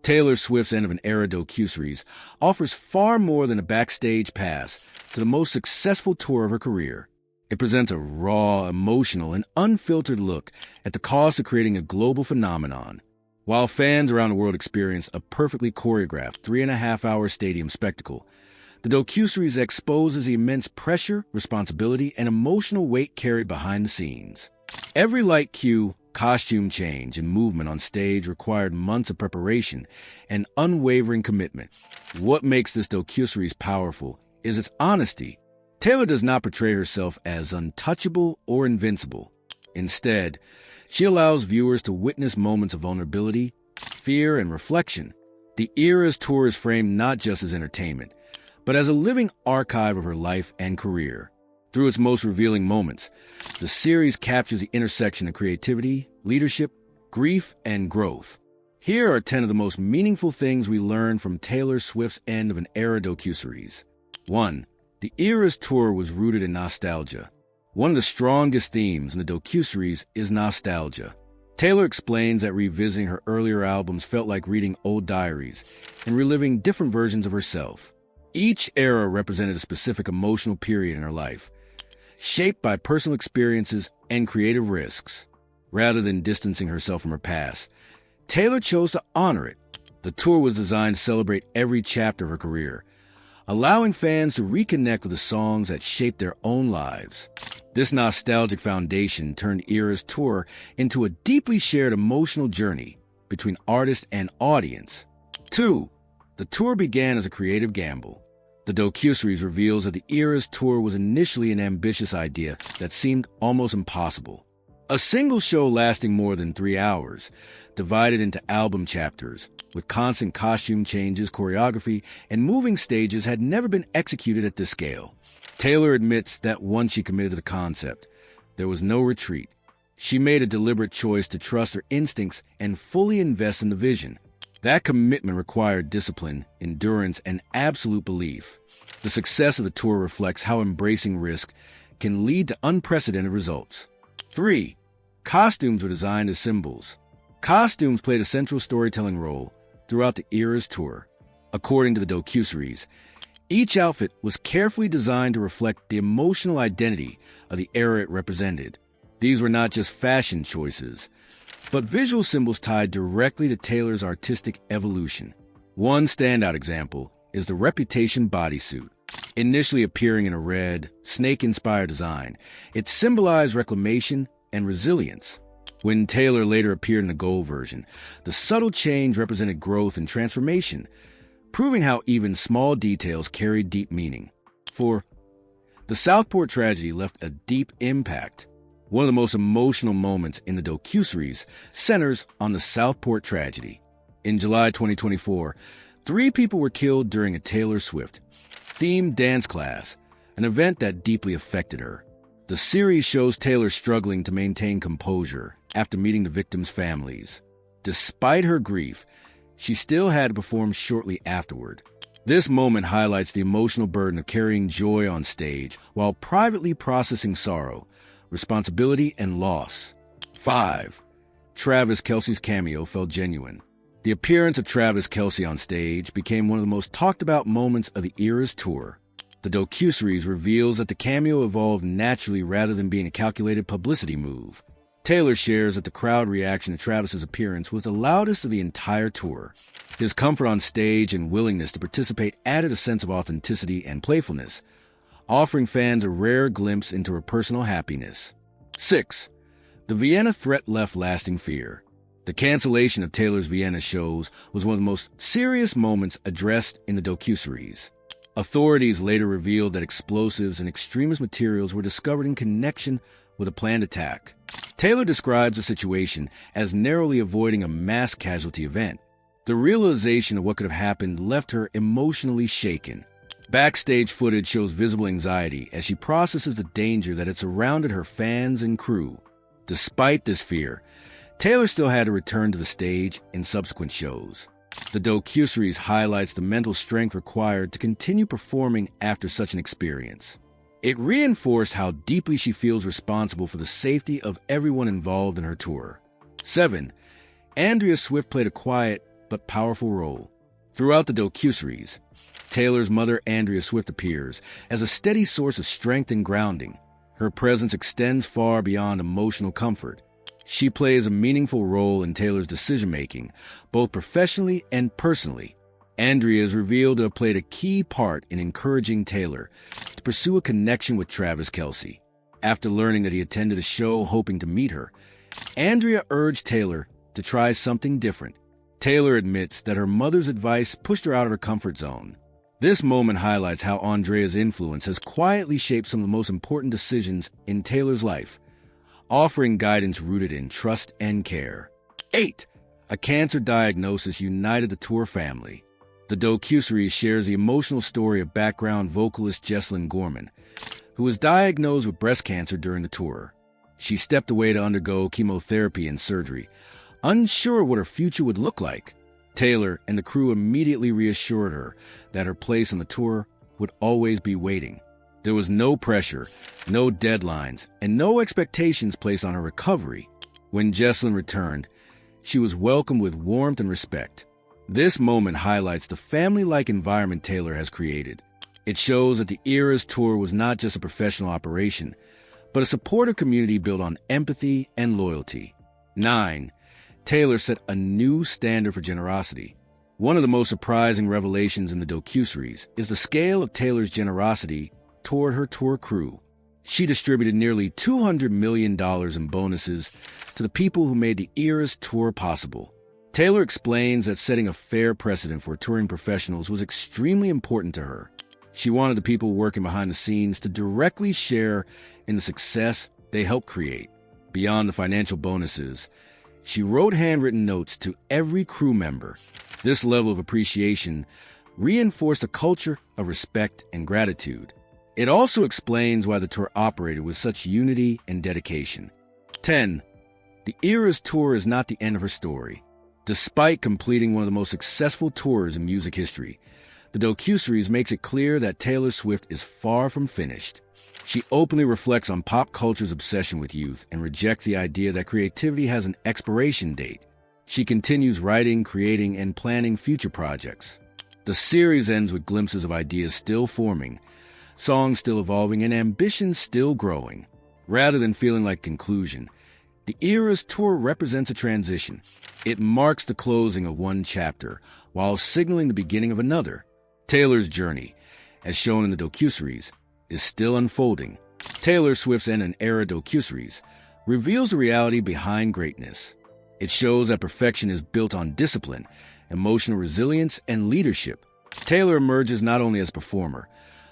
Taylor Swift's End of an Era docuseries offers far more than a backstage pass to the most successful tour of her career. It presents a raw, emotional, and unfiltered look at the cost of creating a global phenomenon. While fans around the world experience a perfectly choreographed 3.5-hour stadium spectacle, the docuseries exposes the immense pressure, responsibility, and emotional weight carried behind the scenes. Every light cue, costume change, and movement on stage required months of preparation and unwavering commitment. What makes this docuseries powerful is its honesty. Taylor does not portray herself as untouchable or invincible. Instead, she allows viewers to witness moments of vulnerability, fear, and reflection. The Eras Tour is framed not just as entertainment, but as a living archive of her life and career. Through its most revealing moments, the series captures the intersection of creativity, leadership, grief, and growth. Here are 10 of the most meaningful things we learned from Taylor Swift's End of an Era docuseries. 1. The Eras Tour was rooted in nostalgia. One of the strongest themes in the docuseries is nostalgia. Taylor explains that revisiting her earlier albums felt like reading old diaries and reliving different versions of herself. Each era represented a specific emotional period in her life, shaped by personal experiences and creative risks. Rather than distancing herself from her past, Taylor chose to honor it. The tour was designed to celebrate every chapter of her career, allowing fans to reconnect with the songs that shaped their own lives. This nostalgic foundation turned Eras Tour into a deeply shared emotional journey between artist and audience. 2. The tour began as a creative gamble. The docuseries reveals that the Eras Tour was initially an ambitious idea that seemed almost impossible. A single show lasting more than 3 hours, divided into album chapters, with constant costume changes, choreography, and moving stages had never been executed at this scale. Taylor admits that once she committed to the concept, there was no retreat. She made a deliberate choice to trust her instincts and fully invest in the vision. That commitment required discipline, endurance, and absolute belief. The success of the tour reflects how embracing risk can lead to unprecedented results. 3. Costumes were designed as symbols. Costumes played a central storytelling role throughout the Eras Tour. According to the docuseries, each outfit was carefully designed to reflect the emotional identity of the era it represented. These were not just fashion choices, but visual symbols tied directly to Taylor's artistic evolution. One standout example is the Reputation bodysuit. Initially appearing in a red, snake-inspired design, it symbolized reclamation and resilience. When Taylor later appeared in the gold version, the subtle change represented growth and transformation, proving how even small details carried deep meaning. 4. The Southport tragedy left a deep impact. One of the most emotional moments in the docuseries centers on the Southport tragedy. In July 2024, 3 people were killed during a Taylor Swift-themed dance class, an event that deeply affected her. The series shows Taylor struggling to maintain composure after meeting the victims' families. Despite her grief, she still had to perform shortly afterward. This moment highlights the emotional burden of carrying joy on stage while privately processing sorrow, responsibility, and loss. 5. Travis Kelce's cameo felt genuine. The appearance of Travis Kelce on stage became one of the most talked about moments of the Eras Tour. The docuseries reveals that the cameo evolved naturally rather than being a calculated publicity move. Taylor shares that the crowd reaction to Travis's appearance was the loudest of the entire tour. His comfort on stage and willingness to participate added a sense of authenticity and playfulness, offering fans a rare glimpse into her personal happiness. 6. The Vienna threat left lasting fear. The cancellation of Taylor's Vienna shows was one of the most serious moments addressed in the docuseries. Authorities later revealed that explosives and extremist materials were discovered in connection with a planned attack. Taylor describes the situation as narrowly avoiding a mass casualty event. The realization of what could have happened left her emotionally shaken. Backstage footage shows visible anxiety as she processes the danger that had surrounded her fans and crew. Despite this fear, Taylor still had to return to the stage in subsequent shows. The docuseries highlights the mental strength required to continue performing after such an experience. It reinforced how deeply she feels responsible for the safety of everyone involved in her tour. 7. Andrea Swift played a quiet, but powerful role. Throughout the docuseries, Taylor's mother, Andrea Swift, appears as a steady source of strength and grounding. Her presence extends far beyond emotional comfort. She plays a meaningful role in Taylor's decision-making, both professionally and personally. Andrea is revealed to have played a key part in encouraging Taylor to pursue a connection with Travis Kelce. After learning that he attended a show hoping to meet her, Andrea urged Taylor to try something different. Taylor admits that her mother's advice pushed her out of her comfort zone. This moment highlights how Andrea's influence has quietly shaped some of the most important decisions in Taylor's life, offering guidance rooted in trust and care. 8. A cancer diagnosis united the tour family. The docuseries shares the emotional story of background vocalist Jessalyn Gorman, who was diagnosed with breast cancer during the tour. She stepped away to undergo chemotherapy and surgery, unsure what her future would look like. Taylor and the crew immediately reassured her that her place on the tour would always be waiting. There was no pressure, no deadlines, and no expectations placed on her recovery. When Jessalyn returned, she was welcomed with warmth and respect. This moment highlights the family-like environment Taylor has created. It shows that the Eras Tour was not just a professional operation, but a supportive community built on empathy and loyalty. 9. Taylor set a new standard for generosity. One of the most surprising revelations in the docuseries is the scale of Taylor's generosity toward her tour crew. She distributed nearly $200 million in bonuses to the people who made the Eras Tour possible. Taylor explains that setting a fair precedent for touring professionals was extremely important to her. She wanted the people working behind the scenes to directly share in the success they helped create. Beyond the financial bonuses, she wrote handwritten notes to every crew member. This level of appreciation reinforced a culture of respect and gratitude. It also explains why the tour operated with such unity and dedication. 10. The Eras Tour is not the end of her story. Despite completing one of the most successful tours in music history, the docuseries makes it clear that Taylor Swift is far from finished. She openly reflects on pop culture's obsession with youth and rejects the idea that creativity has an expiration date. She continues writing, creating, and planning future projects. The series ends with glimpses of ideas still forming, songs still evolving, and ambitions still growing. Rather than feeling like conclusion, the Eras Tour represents a transition. It marks the closing of one chapter while signaling the beginning of another. Taylor's journey, as shown in the docuseries, is still unfolding. Taylor Swift's End an Era docuseries reveals the reality behind greatness. It shows that perfection is built on discipline, emotional resilience, and leadership. Taylor emerges not only as a performer,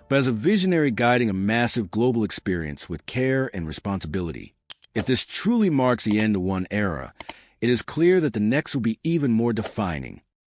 but as a visionary guiding a massive global experience with care and responsibility. If this truly marks the end of one era, it is clear that the next will be even more defining.